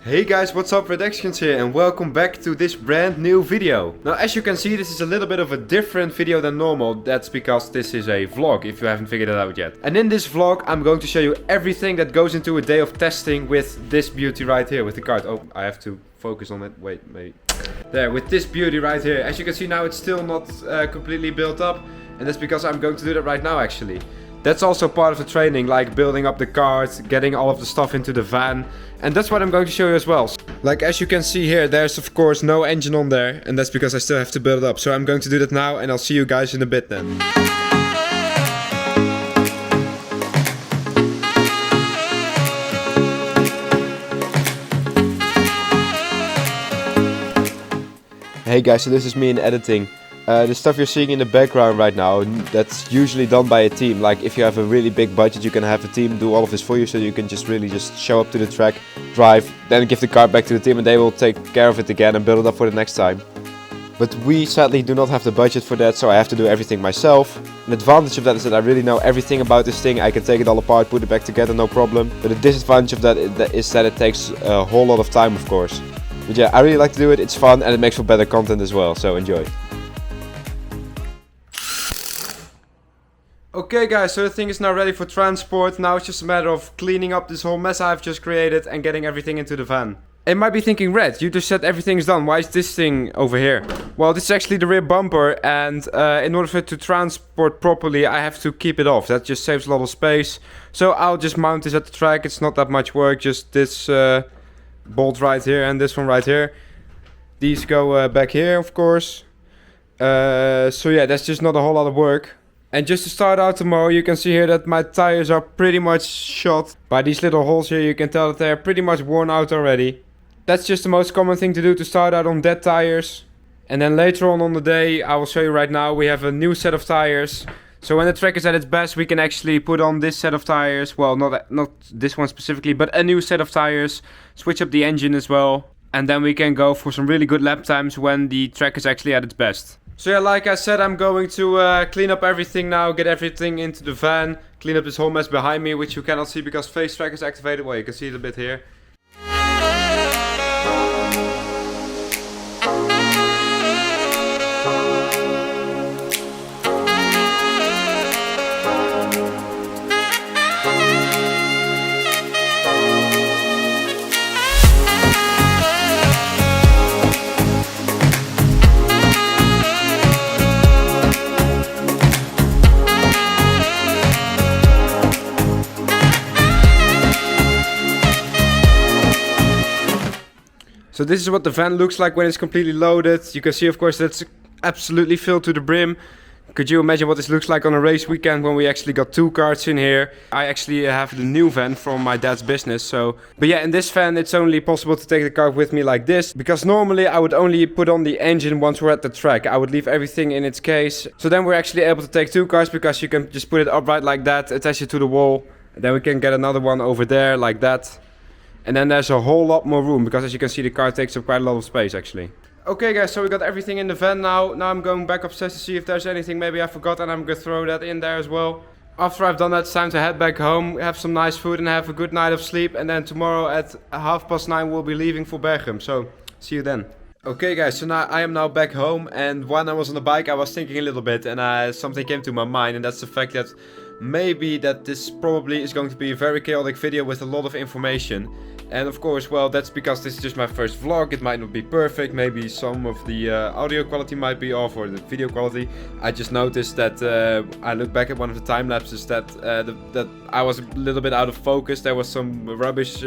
Hey guys, what's up? Rotax here and welcome back to this brand new video. Now as you can see, this is a little bit of a different video than normal. That's because this is a vlog, if you haven't figured it out yet. And in this vlog I'm going to show you everything that goes into a day of testing with this beauty right here, with the kart. Oh, I have to focus on it. Wait, maybe. There, with this beauty right here. As you can see now, it's still not completely built up. And that's because I'm going to do that right now actually. That's also part of the training, like building up the kart, getting all of the stuff into the van. And that's what I'm going to show you as well. Like as you can see here, there's of course no engine on there. And that's because I still have to build it up. So I'm going to do that now and I'll see you guys in a bit then. Hey guys, so this is me in editing. The stuff you're seeing in the background right now, that's usually done by a team. Like if you have a really big budget, you can have a team do all of this for you, so you can just really just show up to the track, drive, then give the car back to the team and they will take care of it again and build it up for the next time. But we sadly do not have the budget for that, so I have to do everything myself. An advantage of that is that I really know everything about this thing. I can take it all apart, put it back together, no problem. But the disadvantage of that is that it takes a whole lot of time, of course. But yeah, I really like to do it, it's fun and it makes for better content as well, so enjoy. Okay guys, so the thing is now ready for transport. Now it's just a matter of cleaning up this whole mess I've just created and getting everything into the van. You might be thinking, Red, you just said everything's done. Why is this thing over here? Well, this is actually the rear bumper and in order for it to transport properly, I have to keep it off. That just saves a lot of space. So I'll just mount this at the track. It's not that much work, just this bolt right here and this one right here. These go back here, of course. So yeah, that's just not a whole lot of work. And just to start out tomorrow, you can see here that my tires are pretty much shot. By these little holes here, you can tell that they're pretty much worn out already. That's just the most common thing to do, to start out on dead tires. And then later on the day, I will show you right now, we have a new set of tires. So when the track is at its best, we can actually put on this set of tires. Well, not this one specifically, but a new set of tires. Switch up the engine as well. And then we can go for some really good lap times when the track is actually at its best. So yeah, like I said, I'm going to clean up everything now, get everything into the van, clean up this whole mess behind me, which you cannot see because face track is activated. Well, you can see it a bit here. So this is what the van looks like when it's completely loaded. You can see, of course, that's absolutely filled to the brim. Could you imagine what this looks like on a race weekend when we actually got two karts in here? I actually have the new van from my dad's business, so... But yeah, in this van it's only possible to take the kart with me like this, because normally I would only put on the engine once we're at the track. I would leave everything in its case. So then we're actually able to take two karts, because you can just put it upright like that, attach it to the wall. And then we can get another one over there like that. And then there's a whole lot more room, because as you can see the car takes up quite a lot of space actually. Okay guys, so we got everything in the van now. Now I'm going back upstairs to see if there's anything maybe I forgot, and I'm gonna throw that in there as well. After I've done that, it's time to head back home, have some nice food and have a good night of sleep. And then tomorrow at 9:30 we'll be leaving for Berghem, so see you then. Okay guys, so now I am now back home, and when I was on the bike I was thinking a little bit, and something came to my mind, and that's the fact that maybe that this probably is going to be a very chaotic video with a lot of information. And of course, well, that's because this is just my first vlog. It might not be perfect. Maybe some of the audio quality might be off, or the video quality. I just noticed that I looked back at one of the time lapses that that I was a little bit out of focus. There was some rubbish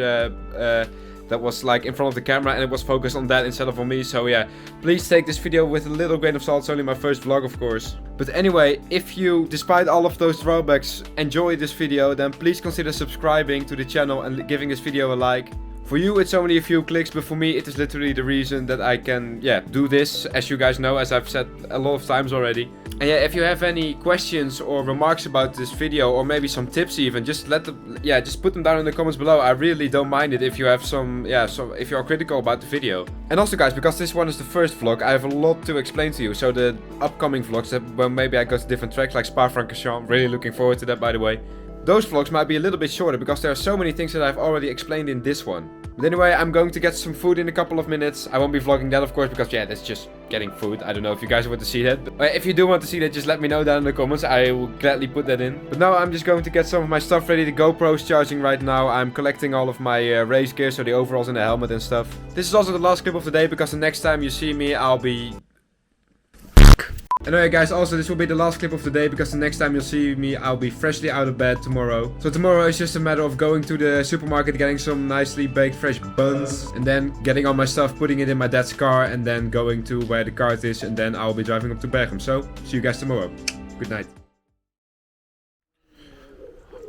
that was like in front of the camera, and it was focused on that instead of on me. So yeah, please take this video with a little grain of salt. It's only my first vlog, of course. But anyway, if you, despite all of those drawbacks, enjoy this video, then please consider subscribing to the channel and giving this video a like. For you it's only a few clicks, but for me it is literally the reason that I can, do this, as you guys know, as I've said a lot of times already. And yeah, if you have any questions or remarks about this video, or maybe some tips even, just just put them down in the comments below. I really don't mind it if you have some, if you are critical about the video. And also guys, because this one is the first vlog, I have a lot to explain to you. So the upcoming vlogs, well, maybe I go to different tracks like Spa-Francorchamps, really looking forward to that, by the way. Those vlogs might be a little bit shorter because there are so many things that I've already explained in this one. But anyway, I'm going to get some food in a couple of minutes. I won't be vlogging that, of course, because yeah, that's just getting food. I don't know if you guys want to see that. But if you do want to see that, just let me know down in the comments. I will gladly put that in. But now I'm just going to get some of my stuff ready. The GoPro's charging right now. I'm collecting all of my race gear, so the overalls and the helmet and stuff. This is also the last clip of the day, because the next time you see me, I'll be... Anyway guys, also this will be the last clip of the day, because the next time you'll see me, I'll be freshly out of bed tomorrow. So tomorrow is just a matter of going to the supermarket, getting some nicely baked fresh buns, and then getting all my stuff, putting it in my dad's car, and then going to where the KART is, and then I'll be driving up to Berghem. So, see you guys tomorrow. Good night.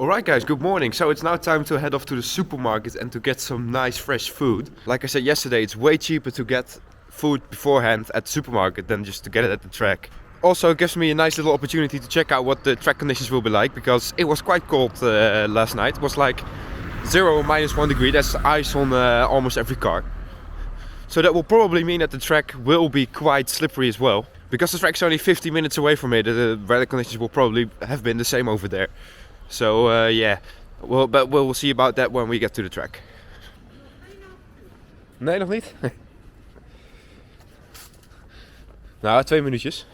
Alright guys, good morning. So it's now time to head off to the supermarket and to get some nice fresh food. Like I said yesterday, it's way cheaper to get food beforehand at the supermarket than just to get it at the track. Also, it gives me a nice little opportunity to check out what the track conditions will be like, because it was quite cold last night. It was like 0 or -1 degree. That's ice on almost every car. So that will probably mean that the track will be quite slippery as well. Because the track's only 50 minutes away from me, the weather conditions will probably have been the same over there. So yeah, but we'll see about that when we get to the track. Nee, nog niet? Nou, 2 minuutjes.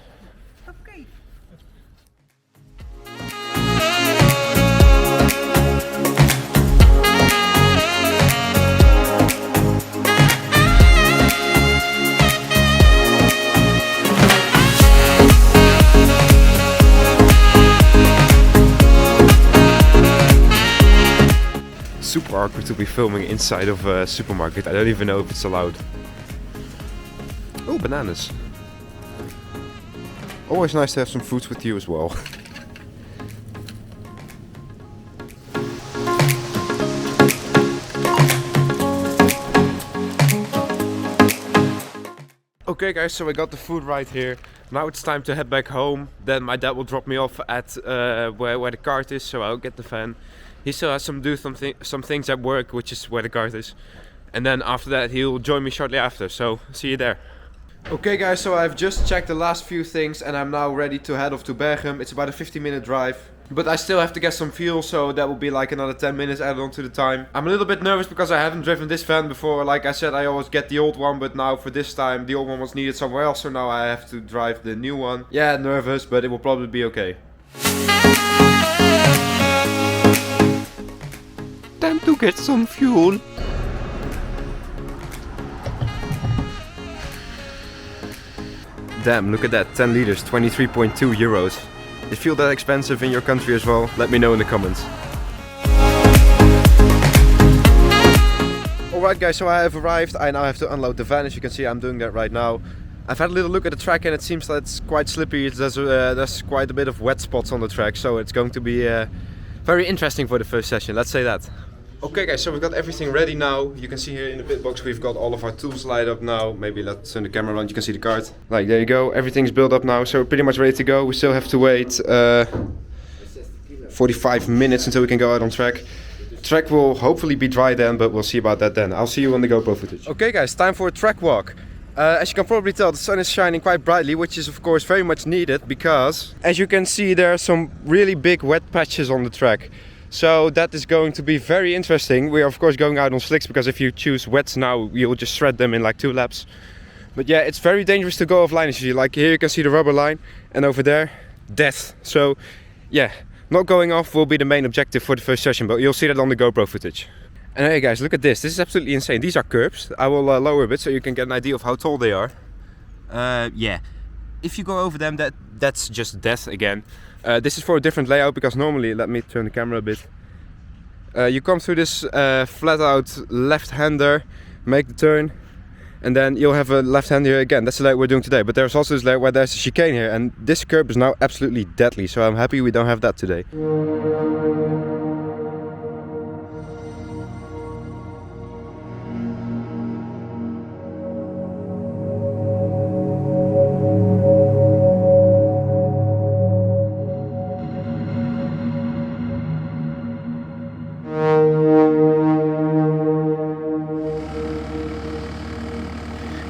Super awkward to be filming inside of a supermarket. I don't even know if it's allowed. Oh, bananas. Always nice to have some fruits with you as well. Okay guys, so I got the food right here. Now it's time to head back home. Then my dad will drop me off at where the KART is, so I'll get the van. He still has some things at work, which is where the KART is. And then after that he'll join me shortly after, so see you there. Okay guys, so I've just checked the last few things and I'm now ready to head off to Berghem. It's about a 50-minute drive. But I still have to get some fuel, so that will be like another 10 minutes added on to the time. I'm a little bit nervous because I haven't driven this van before. Like I said, I always get the old one, but now for this time the old one was needed somewhere else, so now I have to drive the new one. Yeah, nervous, but it will probably be okay. Time to get some fuel. Damn, look at that, 10 liters, 23.2 euros. Is fuel that expensive in your country as well? Let me know in the comments. Alright guys, so I have arrived. I now have to unload the van. As you can see, I'm doing that right now. I've had a little look at the track and it seems that it's quite slippery. There's quite a bit of wet spots on the track, so it's going to be very interesting for the first session, let's say that. Okay guys, so we've got everything ready now. You can see here in the pit box we've got all of our tools lined up now. Maybe let's turn the camera around, you can see the KART. Like, there you go, everything's built up now, so we're pretty much ready to go. We still have to wait 45 minutes until we can go out on track. The track will hopefully be dry then, but we'll see about that then. I'll see you on the GoPro footage. Okay guys, time for a track walk. As you can probably tell, the sun is shining quite brightly, which is of course very much needed, because as you can see there are some really big wet patches on the track. So that is going to be very interesting. We are of course going out on slicks, because if you choose wets now, you'll just shred them in like 2 laps. But yeah, it's very dangerous to go offline. As you see, like here you can see the rubber line, and over there, death. So yeah, not going off will be the main objective for the first session, but you'll see that on the GoPro footage. And hey guys, look at this. This is absolutely insane. These are curbs. I will lower a bit so you can get an idea of how tall they are. Yeah, if you go over them, that's just death again. This is for a different layout, because normally, let me turn the camera a bit. You come through this flat out left-hander, make the turn, and then you'll have a left-hander here again. That's the layout we're doing today. But there's also this layout where there's a chicane here, and this curb is now absolutely deadly. So I'm happy we don't have that today.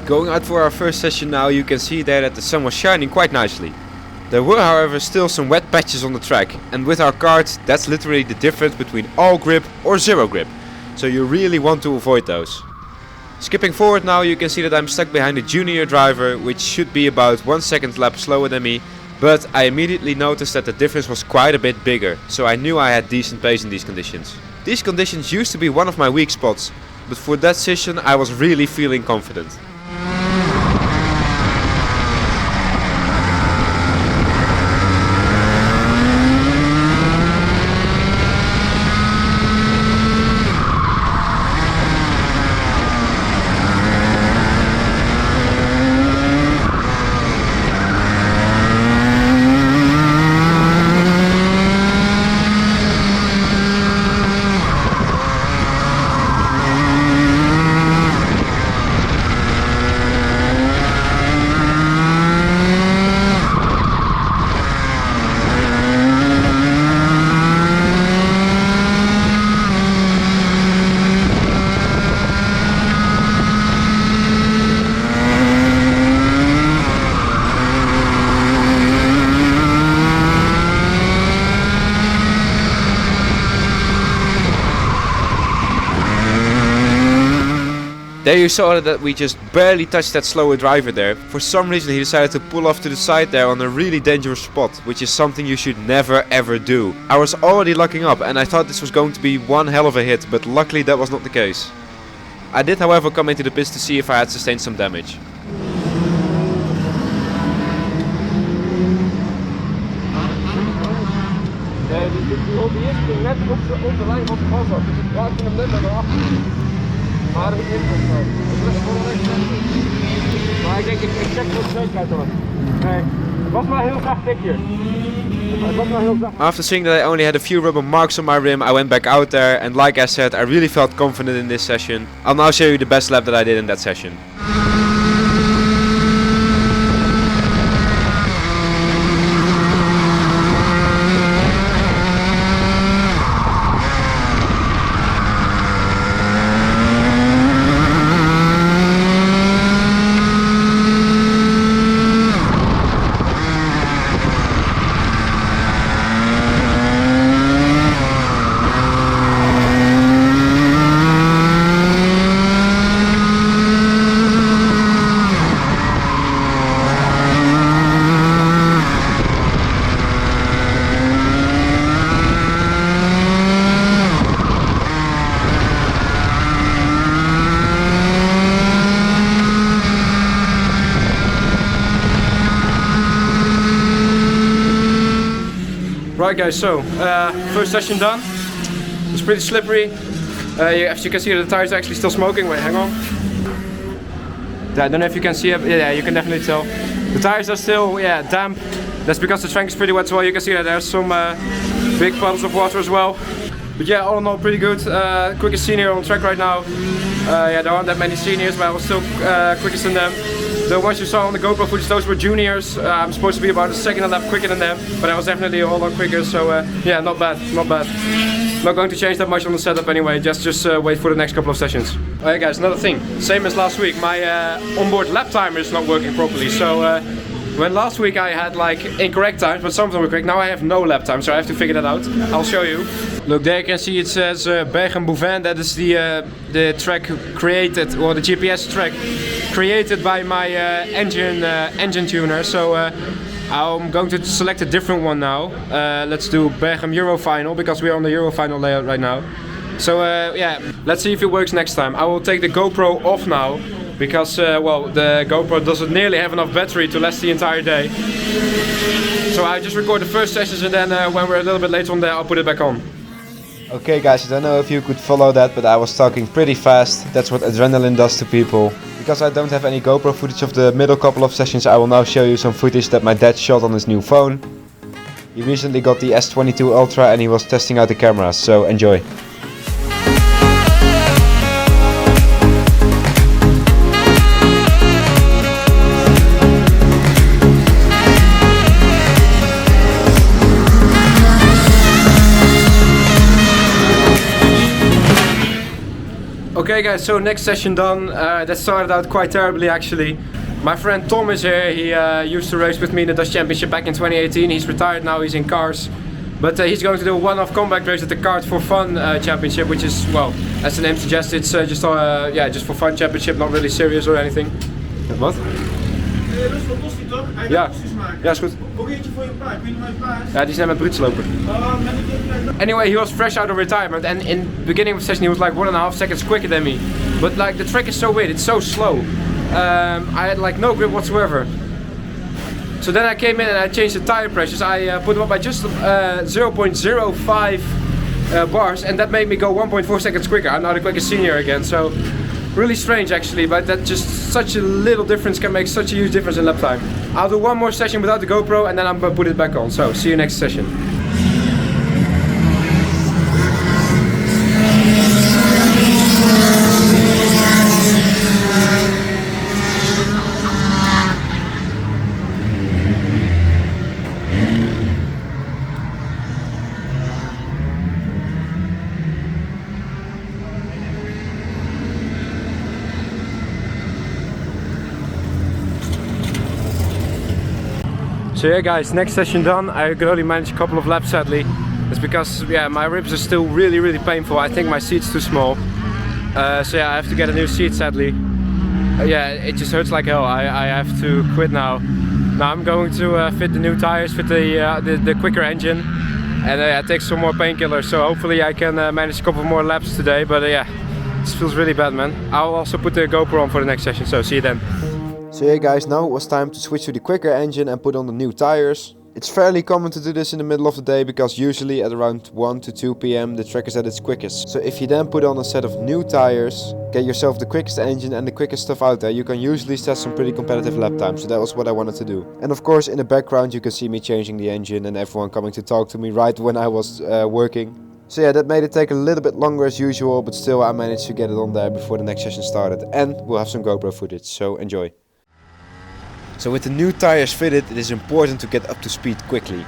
Going out for our first session now, you can see there that the sun was shining quite nicely. There were however still some wet patches on the track, and with our KART, that's literally the difference between all grip or zero grip. so you really want to avoid those. Skipping forward now, you can see that I'm stuck behind a junior driver, which should be about 1 second lap slower than me, but I immediately noticed that the difference was quite a bit bigger, so I knew I had decent pace in these conditions. These conditions used to be one of my weak spots, but for that session I was really feeling confident. There you saw that we just barely touched that slower driver there. For some reason he decided to pull off to the side there on a really dangerous spot, which is something you should never ever do. I was already locking up and I thought this was going to be one hell of a hit, but luckily that was not the case. I did however come into the pits to see if I had sustained some damage. Maar ik denk, ik check voor de zekerheid hoor. Nee, het was maar heel graag dik hier. After seeing that I only had a few rubber marks on my rim, I went back out there, and like I said, I really felt confident in this session. I'll now show you the best lap that I did in that session. Right guys, so first session done. It's pretty slippery. As you can see, the tires are actually still smoking. Wait, hang on. I don't know if you can see it. Yeah, you can definitely tell. The tires are still damp. That's because the tank is pretty wet as well. You can see that there's some big puddles of water as well. But yeah, all in all, pretty good. Quickest senior on track right now. Yeah, there aren't that many seniors, but I was still quickest than them. The ones you saw on the GoPro footage, those were juniors. I'm supposed to be about a second and a lap quicker than them, but I was definitely a whole lot quicker, so yeah, not bad, not bad. Not going to change that much on the setup anyway, just wait for the next couple of sessions. Alright guys, another thing, same as last week, my onboard lap timer is not working properly, so when last week I had like incorrect times, but some of them were correct, now I have no lap time, so I have to figure that out. I'll show you. Look, there you can see it says Berghem that is the track created, or the GPS track created by my engine tuner, so I'm going to select a different one now. Let's do Berghem Euro Final, because we're on the Euro Final layout right now. So yeah, let's see if it works next time. I will take the GoPro off now, because well, the GoPro doesn't nearly have enough battery to last the entire day. So I just record the first sessions, and then when we're a little bit later on there, I'll put it back on. Okay guys, I don't know if you could follow that, but I was talking pretty fast. That's what adrenaline does to people. Because I don't have any GoPro footage of the middle couple of sessions, I will now show you some footage that my dad shot on his new phone. He recently got the S22 Ultra and he was testing out the cameras, so enjoy. Okay guys, so next session done. That started out quite terribly actually. My friend Tom is here. He used to race with me in the Dutch Championship back in 2018. He's retired now, he's in cars. But he's going to do a one-off comeback race at the KART for Fun championship, which is, well, as the name suggests, it's just for fun championship, not really serious or anything. Wat? Ja, ja, is goed. Ja, die is net met Brits lopen. Anyway, he was fresh out of retirement, and in the beginning of the session he was like 1.5 seconds quicker than me. But like the track is so weird, it's so slow. I had like no grip whatsoever. So then I came in and I changed the tire pressures. I put them up by just 0.05 bars, and that made me go 1.4 seconds quicker. I'm now the quickest senior again, so really strange actually, but that just such a little difference can make such a huge difference in lap time. I'll do one more session without the GoPro and then I'm gonna put it back on. So see you next session. So yeah guys, next session done. I could only manage a couple of laps sadly. It's because yeah, my ribs are still really painful. I think my seat's too small. So yeah, I have to get a new seat sadly. Yeah, it just hurts like hell. I have to quit now. Now I'm going to fit the new tires, fit the quicker engine. And take some more painkillers, so hopefully I can manage a couple more laps today. But yeah, this feels really bad, man. I'll also put the GoPro on for the next session, so see you then. So yeah guys, now it was time to switch to the quicker engine and put on the new tires. It's fairly common to do this in the middle of the day because usually at around 1 to 2 p.m. the track is at its quickest. So if you then put on a set of new tires, get yourself the quickest engine and the quickest stuff out there, you can usually set some pretty competitive lap times. So that was what I wanted to do. And of course in the background you can see me changing the engine and everyone coming to talk to me right when I was working. So yeah, that made it take a little bit longer as usual, but still I managed to get it on there before the next session started. And we'll have some GoPro footage, so enjoy. So with the new tires fitted, it is important to get up to speed quickly.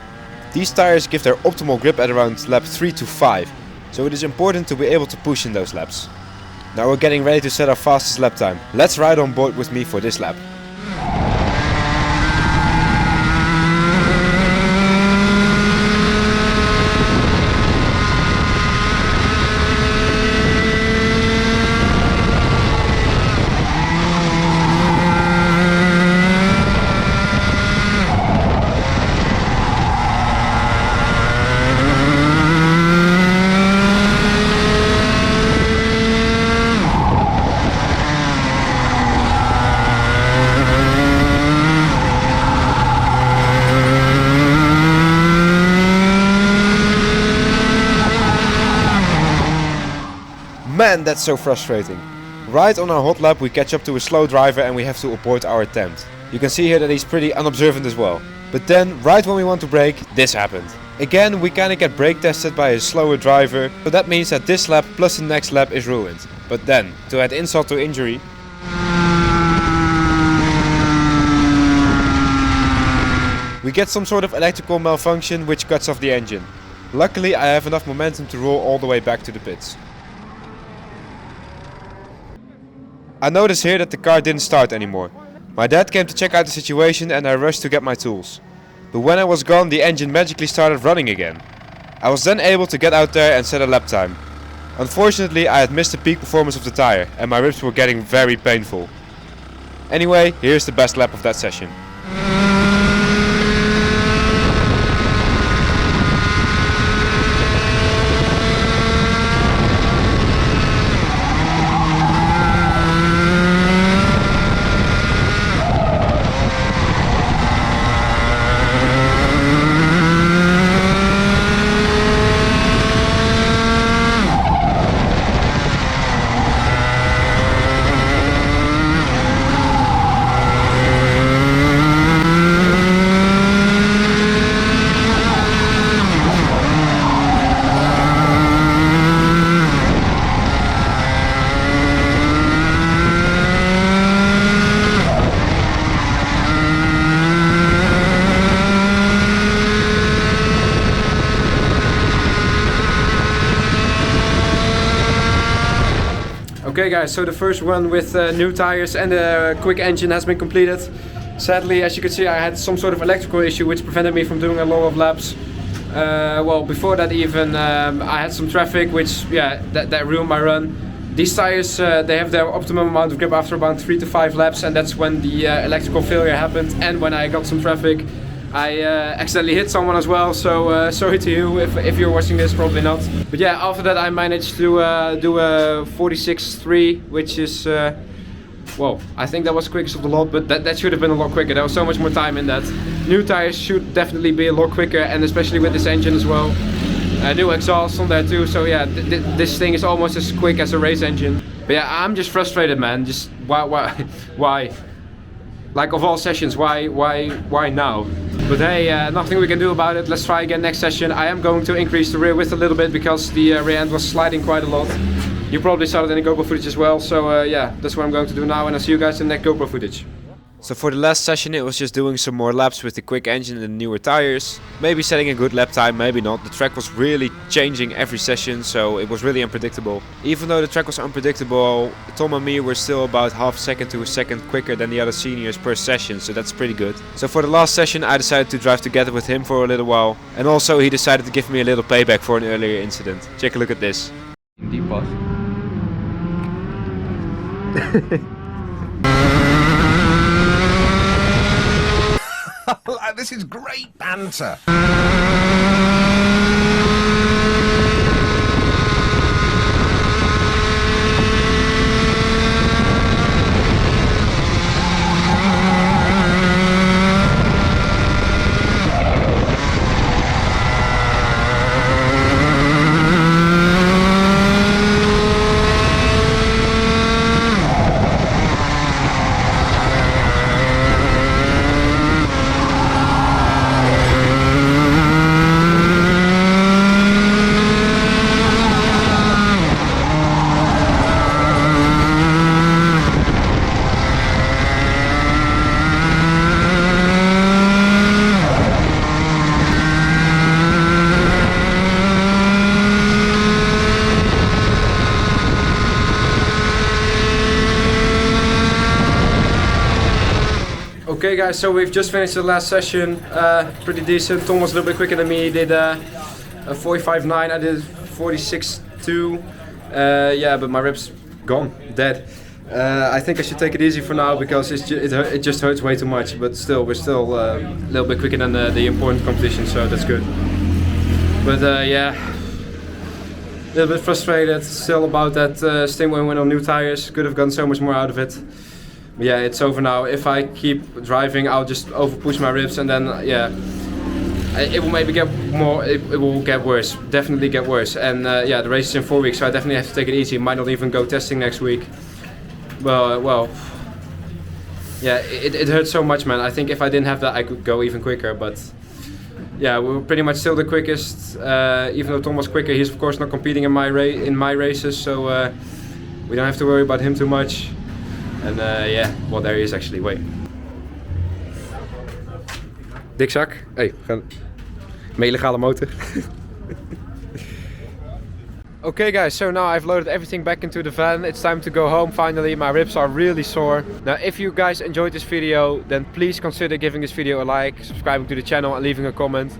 These tires give their optimal grip at around lap 3 to 5, so it is important to be able to push in those laps. Now we're getting ready to set our fastest lap time. Let's ride on board with me for this lap. Man, that's so frustrating. Right on our hot lap we catch up to a slow driver and we have to abort our attempt. You can see here that he's pretty unobservant as well. But then, right when we want to brake, this happened. Again, we kinda get brake tested by a slower driver, so that means that this lap plus the next lap is ruined. But then, to add insult to injury, we get some sort of electrical malfunction which cuts off the engine. Luckily I have enough momentum to roll all the way back to the pits. I noticed here that the car didn't start anymore. My dad came to check out the situation and I rushed to get my tools. But when I was gone, the engine magically started running again. I was then able to get out there and set a lap time. Unfortunately, I had missed the peak performance of the tire and my ribs were getting very painful. Anyway, here's the best lap of that session. Okay guys, so the first one with new tires and a quick engine has been completed. Sadly, as you can see, I had some sort of electrical issue which prevented me from doing a lot of laps. Well, before that even, I had some traffic, which, yeah, that ruined my run. These tires, they have their optimum amount of grip after about 3 to 5 laps, and that's when the electrical failure happened, and when I got some traffic. I accidentally hit someone as well, so sorry to you if you're watching this, probably not. But yeah, after that I managed to do a 46.3, which is, well, I think that was the quickest of the lot, but that should have been a lot quicker. There was so much more time in that. New tires should definitely be a lot quicker, and especially with this engine as well. New exhaust on there too, so yeah, this thing is almost as quick as a race engine. But yeah, I'm just frustrated, man. Just why? Like, of all sessions, why now? But hey, nothing we can do about it. Let's try again next session. I am going to increase the rear width a little bit because the rear end was sliding quite a lot. You probably saw it in the GoPro footage as well. So yeah, that's what I'm going to do now, and I'll see you guys in the next GoPro footage. So for the last session it was just doing some more laps with the quick engine and the newer tires. Maybe setting a good lap time, maybe not. The track was really changing every session, so it was really unpredictable. Even though the track was unpredictable, Tom and me were still about half a second to a second quicker than the other seniors per session, so that's pretty good. So for the last session I decided to drive together with him for a little while. And also he decided to give me a little payback for an earlier incident. Take a look at this. Deep pass. This is great banter. Okay guys, so we've just finished the last session, pretty decent. Tom was a little bit quicker than me. He did a 45.9, I did 46.2. Yeah, but my ribs gone, dead. I think I should take it easy for now because it just hurts way too much. But still, we're still a little bit quicker than the important competition, so that's good. But yeah, a little bit frustrated still about that Stingray win on new tires. Could have gotten so much more out of it. But yeah, it's over now. If I keep driving, I'll just overpush my ribs, and then yeah, it will maybe get more. It will get worse. Definitely get worse. And yeah, the race is in 4 weeks, so I definitely have to take it easy. Might not even go testing next week. Well, yeah, it hurts so much, man. I think if I didn't have that, I could go even quicker. But yeah, we were pretty much still the quickest. Even though Tom was quicker, he's of course not competing in my races, so we don't have to worry about him too much. And yeah, well, there he is actually. Wait. Dikzak. Hey, we gaan. Mijn illegale motor. Okay guys, so now I've loaded everything back into the van. It's time to go home finally. My ribs are really sore. Now if you guys enjoyed this video, then please consider giving this video a like, subscribing to the channel and leaving a comment.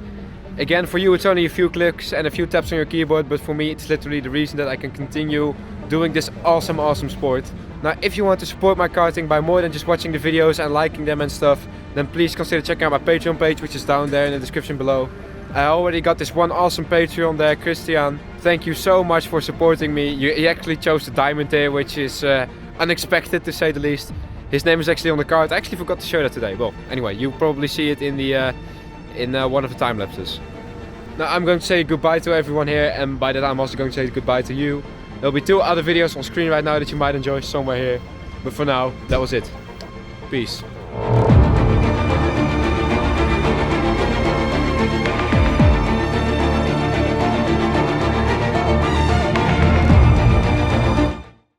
Again, for you it's only a few clicks and a few taps on your keyboard, but for me it's literally the reason that I can continue doing this awesome sport. Now if you want to support my karting by more than just watching the videos and liking them and stuff, then please consider checking out my Patreon page, which is down there in the description below. I already got this one awesome Patreon there, Christian. Thank you so much for supporting me. He actually chose the diamond tier, which is unexpected to say the least. His name is actually on the card. I actually forgot to show that today. Well, anyway, you probably see it in the one of the time lapses. Now I'm going to say goodbye to everyone here, and by that I'm also going to say goodbye to you. There'll be 2 other videos on screen right now that you might enjoy somewhere here. But for now, that was it. Peace.